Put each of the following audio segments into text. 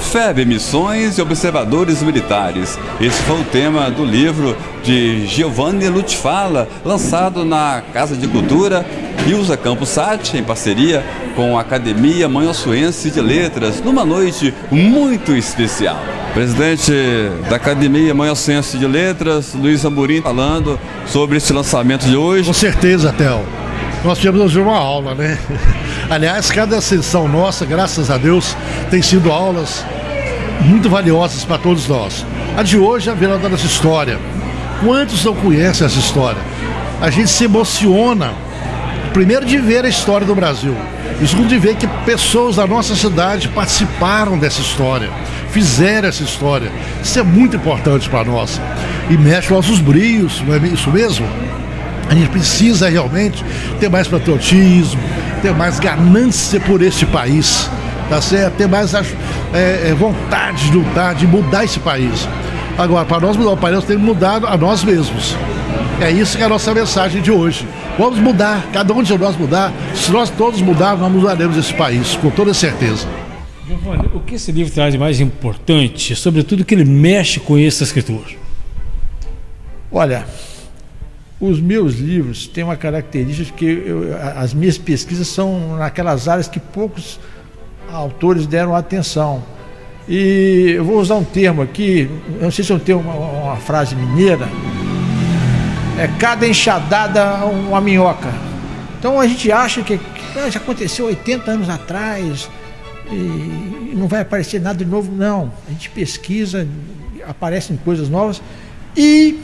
FEB, Missões e Observadores Militares. Esse foi o tema do livro de Giovanni Lutfala, lançado na Casa de Cultura Ilza Campos Sati, em parceria com a Academia Manhuaçuense de Letras, numa noite muito especial. Presidente da Academia Manhuaçuense de Letras, Luiz Amorim, falando sobre esse lançamento de hoje. Com certeza, Theo. Nós tivemos hoje uma aula, né? Aliás, cada sessão nossa, graças a Deus, tem sido aulas muito valiosas para todos nós. A de hoje é a verdadeira história. Quantos não conhecem essa história? A gente se emociona, primeiro, de ver a história do Brasil. E segundo, de ver que pessoas da nossa cidade participaram dessa história, fizeram essa história. Isso é muito importante para nós. E mexe com nossos brios, não é isso mesmo? A gente precisa realmente ter mais patriotismo, ter mais ganância por este país, tá certo? Ter mais vontade de lutar, de mudar esse país. Agora, para nós mudar o país, nós temos que mudar a nós mesmos. É isso que é a nossa mensagem de hoje. Vamos mudar, cada um de nós mudar. Se nós todos mudarmos, nós mudaremos esse país, com toda certeza. Giovanni, o que esse livro traz de mais importante, sobretudo que ele mexe com esse escritor? Olha, os meus livros têm uma característica que as minhas pesquisas são naquelas áreas que poucos autores deram atenção. E eu vou usar um termo aqui, eu não sei se eu tenho uma frase mineira, cada enxadada uma minhoca. Então a gente acha que já aconteceu 80 anos atrás e não vai aparecer nada de novo. Não, a gente pesquisa, aparecem coisas novas e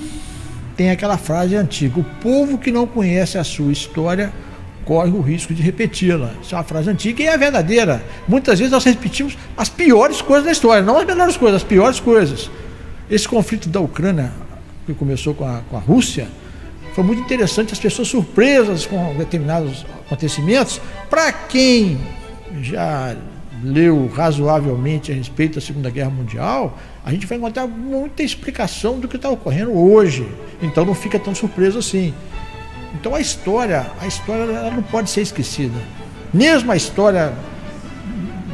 tem aquela frase antiga: o povo que não conhece a sua história corre o risco de repeti-la. Isso é uma frase antiga e é verdadeira. Muitas vezes nós repetimos as piores coisas da história, não as melhores coisas, as piores coisas. Esse conflito da Ucrânia, que começou com a Rússia, foi muito interessante, as pessoas surpresas com determinados acontecimentos. Para quem já leu razoavelmente a respeito da Segunda Guerra Mundial, a gente vai encontrar muita explicação do que está ocorrendo hoje. Então não fica tão surpreso assim. Então a história ela não pode ser esquecida. Mesmo a história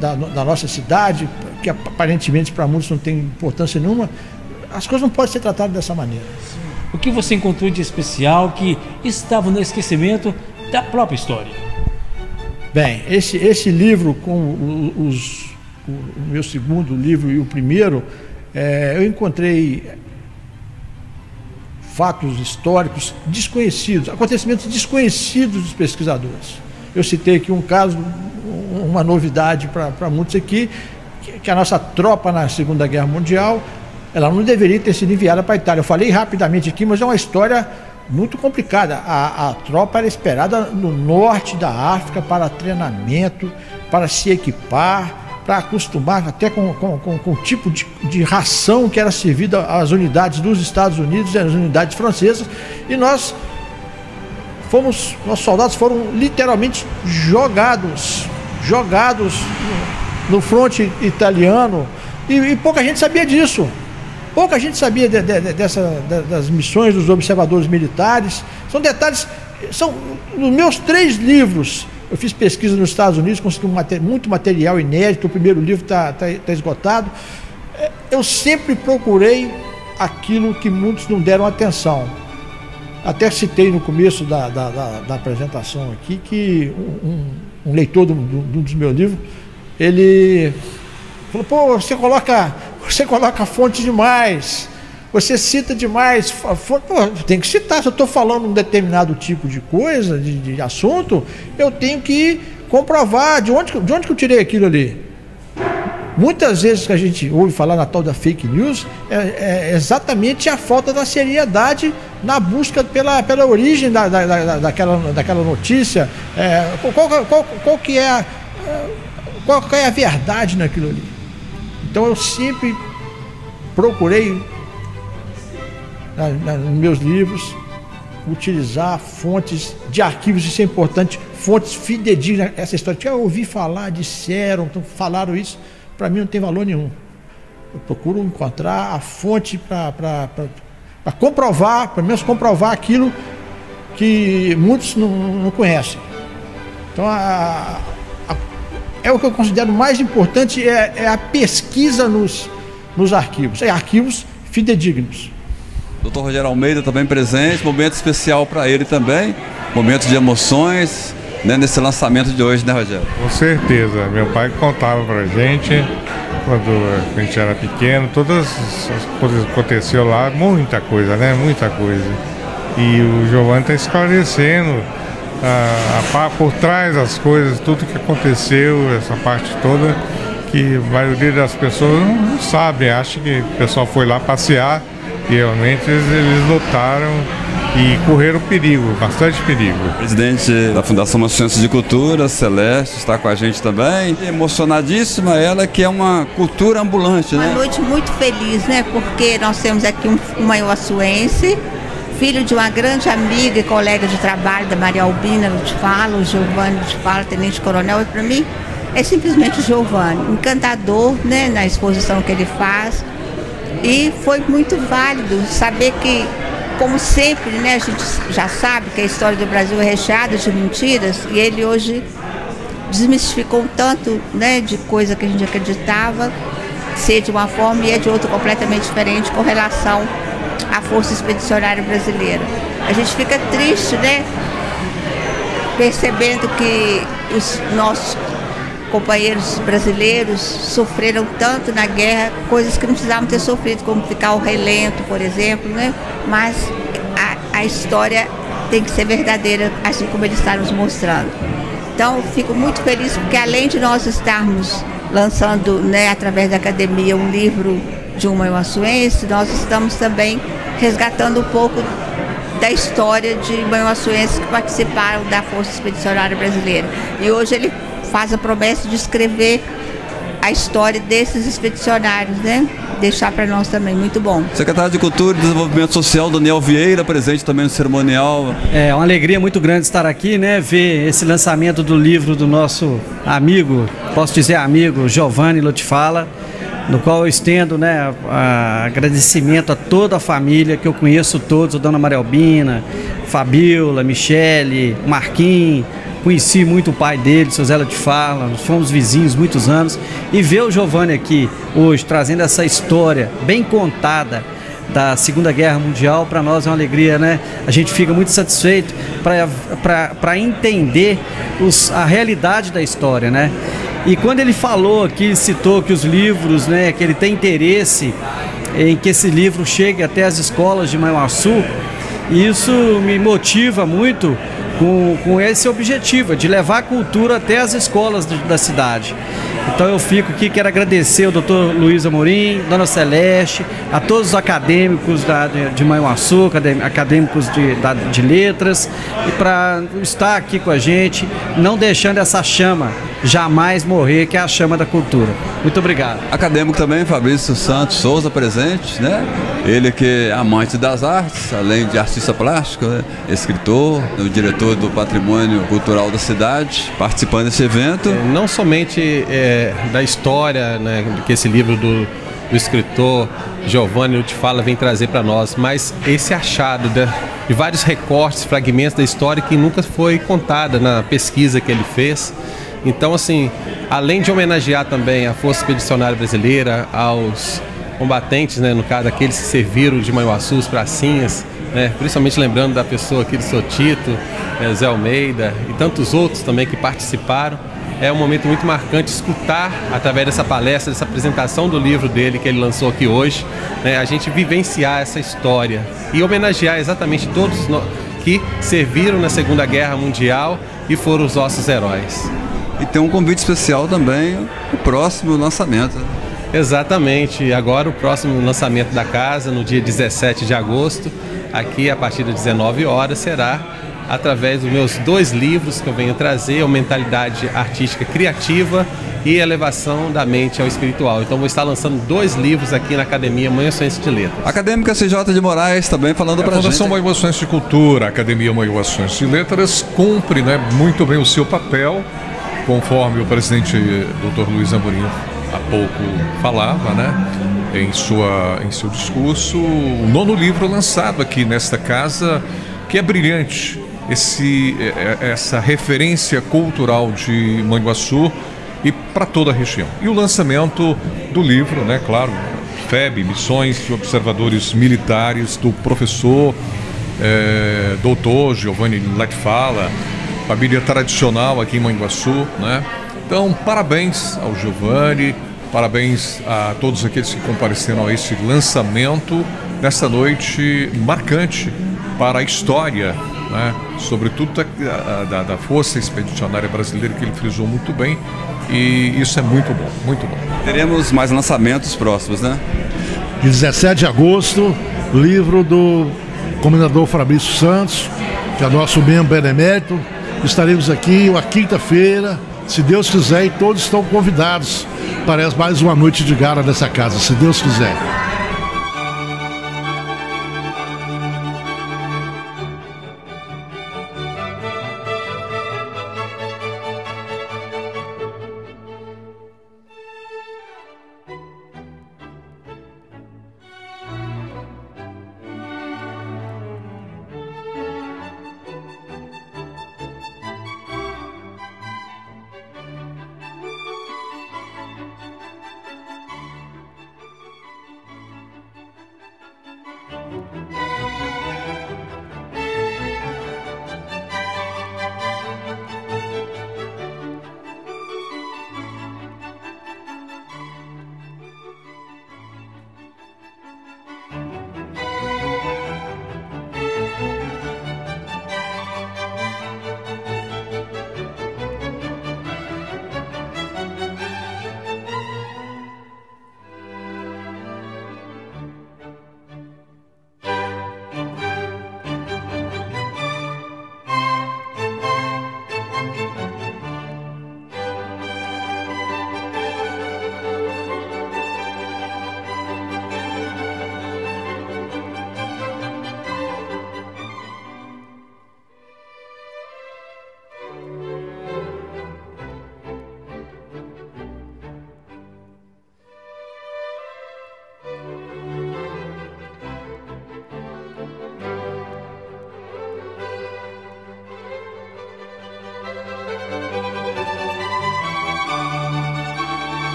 da nossa cidade, que aparentemente para muitos não tem importância nenhuma, as coisas não podem ser tratadas dessa maneira. O que você encontrou de especial que estava no esquecimento da própria história? Bem, esse livro, com o meu segundo livro e o primeiro, eu encontrei fatos históricos desconhecidos, acontecimentos desconhecidos dos pesquisadores. Eu citei aqui um caso, uma novidade para muitos aqui, que a nossa tropa na Segunda Guerra Mundial, ela não deveria ter sido enviada para a Itália. Eu falei rapidamente aqui, mas é uma história muito complicada. A tropa era esperada no norte da África para treinamento, para se equipar, para acostumar até com o tipo de ração que era servida às unidades dos Estados Unidos e às unidades francesas. E nossos soldados foram literalmente jogados no fronte italiano, e pouca gente sabia disso. Pouca gente sabia das missões dos observadores militares. São detalhes, nos meus 3 livros, eu fiz pesquisa nos Estados Unidos, consegui muito material inédito, o primeiro livro está esgotado. Eu sempre procurei aquilo que muitos não deram atenção. Até citei no começo da apresentação aqui que um leitor de um dos meus livros, ele falou: pô, você coloca fonte demais, você cita demais. Pô, tem que citar. Se eu estou falando um determinado tipo de coisa, de assunto, eu tenho que comprovar de onde que eu tirei aquilo ali. Muitas vezes que a gente ouve falar na tal da fake news, é exatamente a falta da seriedade na busca pela origem daquela notícia. Qual que é a verdade naquilo ali? Então eu sempre procurei, nos meus livros, utilizar fontes de arquivos. Isso é importante, fontes fidedignas. Essa história que eu ouvi falar, disseram, falaram isso, para mim não tem valor nenhum. Eu procuro encontrar a fonte para comprovar, pelo menos comprovar aquilo que muitos não conhecem. Então o que eu considero mais importante, é a pesquisa nos arquivos, arquivos fidedignos. Dr. Rogério Almeida também presente, momento especial para ele também, momento de emoções, né, nesse lançamento de hoje, né, Rogério? Com certeza, meu pai contava pra gente, quando a gente era pequeno, todas as coisas que aconteceu lá, muita coisa, né, muita coisa. E o Giovanni está esclarecendo por trás das coisas, tudo que aconteceu, essa parte toda, que a maioria das pessoas não sabe, acha que o pessoal foi lá passear e realmente eles lutaram e correram perigo, bastante perigo. O presidente da Fundação Maçonense de Cultura, Celeste, está com a gente também. Emocionadíssima, ela que é uma cultura ambulante, né? Uma noite muito feliz, né? Porque nós temos aqui um manhuaçuense, filho de uma grande amiga e colega de trabalho da Maria Albina Lutfala, o Giovanni Lutfala, tenente-coronel, e para mim é simplesmente o Giovanni, encantador, né, na exposição que ele faz. E foi muito válido saber que, como sempre, né, a gente já sabe que a história do Brasil é recheada de mentiras, e ele hoje desmistificou um tanto, né, de coisa que a gente acreditava ser de uma forma e é de outra completamente diferente com relação à Força Expedicionária Brasileira. A gente fica triste, né, percebendo que os nossos companheiros brasileiros sofreram tanto na guerra, coisas que não precisavam ter sofrido, como ficar ao relento, por exemplo, né? Mas a história tem que ser verdadeira, assim como ele está nos mostrando. Então, fico muito feliz porque, além de nós estarmos lançando, né, através da academia, um livro de um manhuaçuense, nós estamos também resgatando um pouco da história de manhuaçuenses que participaram da Força Expedicionária Brasileira. E hoje ele faz a promessa de escrever a história desses expedicionários, né? Deixar para nós também, muito bom. Secretário de Cultura e Desenvolvimento Social, Daniel Vieira, presente também no cerimonial. É uma alegria muito grande estar aqui, né? Ver esse lançamento do livro do nosso amigo, posso dizer amigo, Giovanni Lutfala, no qual eu estendo, né, agradecimento a toda a família que eu conheço todos, a Dona Maria Albina, Fabiola, Michele, Marquinhos. Conheci muito o pai dele, seu Zé Lutfala, nós fomos vizinhos muitos anos, e ver o Giovanni aqui hoje trazendo essa história bem contada da Segunda Guerra Mundial, para nós é uma alegria, né? A gente fica muito satisfeito para entender a realidade da história, né? E quando ele falou aqui, citou que os livros, né, que ele tem interesse em que esse livro chegue até as escolas de Manhuaçu, isso me motiva muito com esse objetivo, de levar a cultura até as escolas da cidade. Então eu fico aqui, quero agradecer ao Dr. Luiz Amorim, Dona Celeste, a todos os acadêmicos de Manhuaçu, acadêmicos de letras, e para estar aqui com a gente, não deixando essa chama jamais morrer, que é a chama da cultura. Muito obrigado. Acadêmico também, Fabrício Santos Souza, presente, né? Ele que é amante das artes, além de artista plástico, né? Escritor, o diretor do Patrimônio Cultural da cidade, participando desse evento. Não somente da história, né, que esse livro do escritor Giovanni Lutfala vem trazer para nós, mas esse achado de vários recortes, fragmentos da história que nunca foi contada na pesquisa que ele fez. Então, assim, além de homenagear também a Força Expedicionária Brasileira, aos combatentes, né, no caso, aqueles que serviram de Manhuaçu, os pracinhas, né, principalmente lembrando da pessoa aqui do seu Tito, Zé Almeida e tantos outros também que participaram. É um momento muito marcante escutar, através dessa palestra, dessa apresentação do livro dele que ele lançou aqui hoje, né, a gente vivenciar essa história e homenagear exatamente todos que serviram na Segunda Guerra Mundial e foram os nossos heróis. E tem um convite especial também, o próximo lançamento. Exatamente, agora o próximo lançamento da casa, no dia 17 de agosto, aqui a partir das 19 horas, será através dos meus 2 livros que eu venho trazer, a mentalidade artística criativa e elevação da mente ao espiritual. Então vou estar lançando 2 livros aqui na Academia Manhuaçuense de Letras. Acadêmica CJ de Moraes também falando para a gente. A Fundação Manhuaçuense de Cultura, a Academia Manhuaçuense de Letras, cumpre, né, muito bem o seu papel, conforme o presidente Dr. Luiz Amorim há pouco falava, né, em seu discurso, o 9º livro lançado aqui nesta casa, que é brilhante. Essa referência cultural de Manhuaçu, e para toda a região. E o lançamento do livro, né, claro, FEB, Missões de Observadores Militares, do professor doutor Giovanni Latfala, família tradicional aqui em Manguaçu, né? Então, parabéns ao Giovanni, parabéns a todos aqueles que compareceram a esse lançamento nessa noite marcante para a história, né? Sobretudo da Força Expedicionária Brasileira, que ele frisou muito bem, e isso é muito bom, muito bom. Teremos mais lançamentos próximos, né? 17 de agosto, livro do Comendador Fabrício Santos, que é nosso membro benemérito. Estaremos aqui uma quinta-feira, se Deus quiser, e todos estão convidados para mais uma noite de gala nessa casa, se Deus quiser.